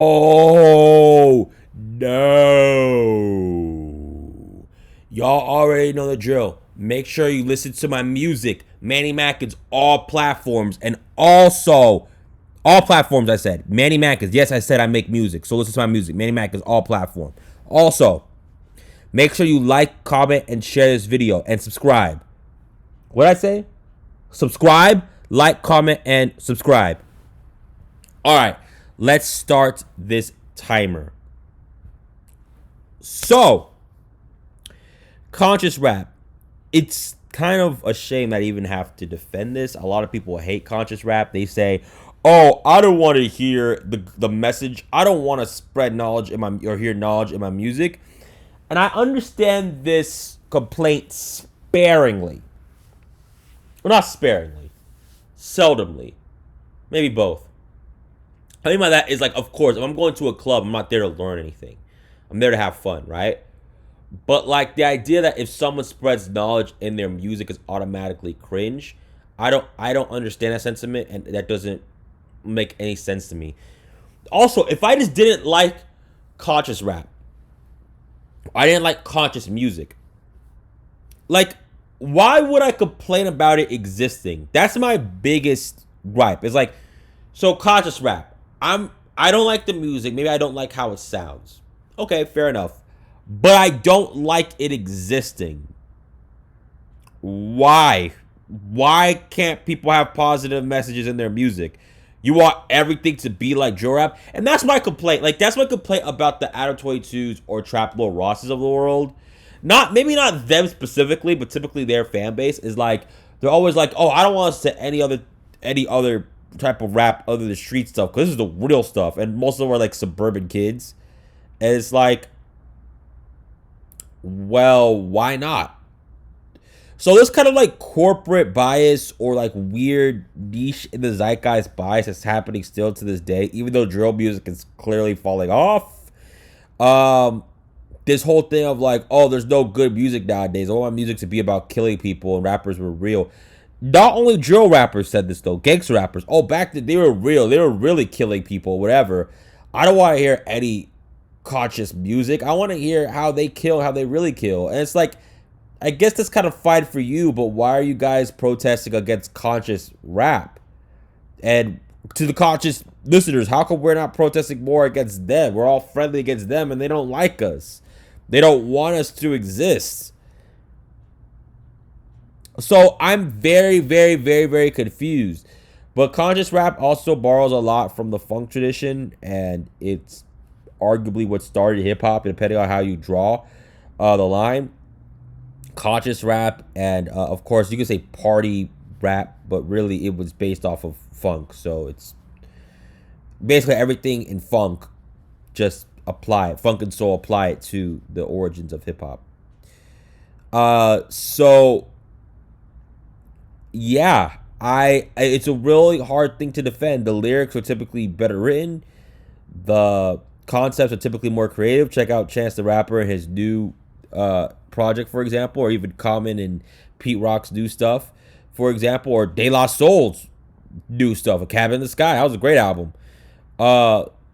Oh, no. Y'all already know the drill. Make sure you listen to my music. Manny Mackins, all platforms. And also, all platforms, I said. Manny Mackins. Yes, I said I make music. So listen to my music. Manny Mackins, all platform. Also, make sure you like, comment, and share this video. And subscribe. What did I say? Subscribe, like, comment, and subscribe. All right, let's start this timer. So, conscious rap. It's kind of a shame that I even have to defend this. A lot of people hate conscious rap. They say, "Oh, I don't want to hear the message. I don't want to spread knowledge in my or hear knowledge in my music." And I understand this complaint sparingly. Well, not sparingly. Seldomly. Maybe both. I mean by that is like, of course, if I'm going to a club, I'm not there to learn anything. I'm there to have fun, right? But like the idea that if someone spreads knowledge in their music is automatically cringe, I don't understand that sentiment, and that doesn't make any sense to me. Also, if I just didn't like conscious rap, I didn't like conscious music. Like, why would I complain about it existing? That's my biggest gripe. It's like, so conscious rap. I don't like the music. Maybe I don't like how it sounds. Okay, fair enough. But I don't like it existing. Why? Why can't people have positive messages in their music? You want everything to be like drill rap? And that's my complaint. Like, that's my complaint about the Adam 22s or Trap Lil Rosses of the world. Not, maybe not them specifically, but typically their fan base is like, they're always like, oh, I don't want to say any other type of rap other than street stuff, because this is the real stuff. And most of them are like suburban kids. And it's like, well, why not? So this kind of like corporate bias or like weird niche in the zeitgeist bias that's happening still to this day, even though drill music is clearly falling off. Um, this whole thing of like, oh, there's no good music nowadays. I want my music to be about killing people, and rappers were real. Not only drill rappers said this though, gangster rappers. Oh, back then they were real. They were really killing people, whatever. I don't want to hear any conscious music. I want to hear how they kill, how they really kill. And it's like, I guess that's kind of fine for you, but why are you guys protesting against conscious rap? And to the conscious listeners, how come we're not protesting more against them? We're all friendly against them and they don't like us. They don't want us to exist. So I'm very, very, very, very confused. But conscious rap also borrows a lot from the funk tradition, and it's arguably what started hip hop, depending on how you draw the line. Conscious rap, and of course, you could say party rap, but really it was based off of funk. So it's basically everything in funk, just apply it. Funk and soul, apply it to the origins of hip hop. So yeah, it's a really hard thing to defend. The lyrics are typically better written. The concepts are typically more creative. Check out Chance the Rapper and his new project, for example, or even Common and Pete Rock's new stuff, for example, or De La Soul's new stuff, A Cabin in the Sky. That was a great album.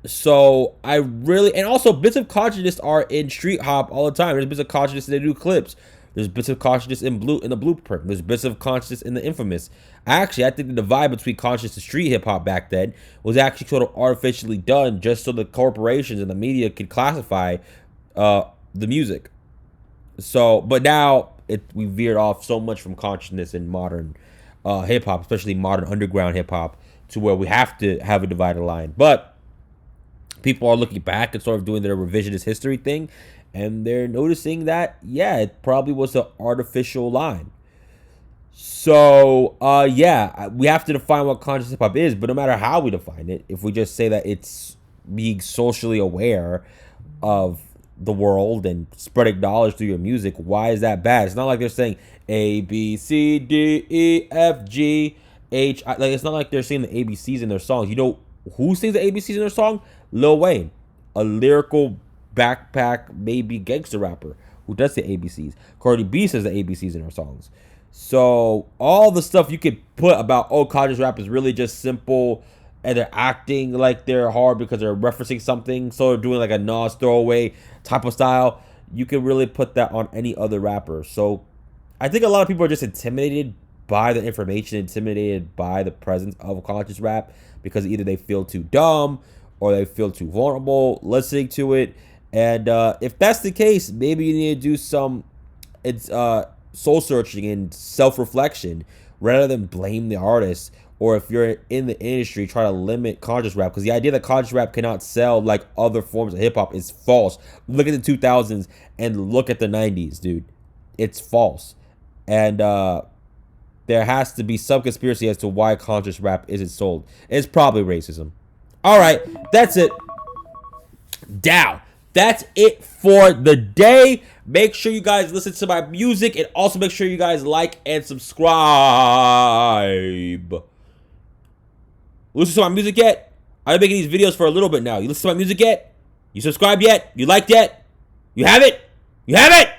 So I really, and also bits of consciousness are in street hop all the time. There's bits of consciousness in the new clips. There's bits of consciousness in the blueprint. There's bits of consciousness in the infamous. Actually, I think the divide between conscious and street hip hop back then was actually sort of artificially done just so the corporations and the media could classify the music. So, but now we veered off so much from consciousness in modern hip hop, especially modern underground hip hop, to where we have to have a divided line. But people are looking back and sort of doing their revisionist history thing, and they're noticing that, yeah, it probably was an artificial line. So, yeah, we have to define what conscious hip hop is, but no matter how we define it, if we just say that it's being socially aware of the world and spreading knowledge through your music, why is that bad? It's not like they're saying A, B, C, D, E, F, G, H. Like, it's not like they're saying the ABCs in their songs. You know who sings the ABCs in their song? Lil Wayne, a lyrical backpack, maybe gangster rapper who does the ABCs. Cardi B says the ABCs in her songs. So all the stuff you could put about, oh, conscious rap is really just simple and they're acting like they're hard because they're referencing something, so they're doing like a Nas throwaway type of style, you can really put that on any other rapper. So I think a lot of people are just intimidated by the information, intimidated by the presence of conscious rap, because either they feel too dumb or they feel too vulnerable listening to it. And if that's the case, maybe you need to do some soul searching and self-reflection rather than blame the artist. Or if you're in the industry, try to limit conscious rap, because the idea that conscious rap cannot sell like other forms of hip-hop is false. Look at the 2000s and look at the 90s, dude. It's false. And there has to be some conspiracy as to why conscious rap isn't sold. It's probably racism. All right, that's it. Down. That's it for the day. Make sure you guys listen to my music, and also make sure you guys like and subscribe. Listen to my music yet? I've been making these videos for a little bit now. You listen to my music yet? You subscribed yet? You liked yet? You have it? You have it?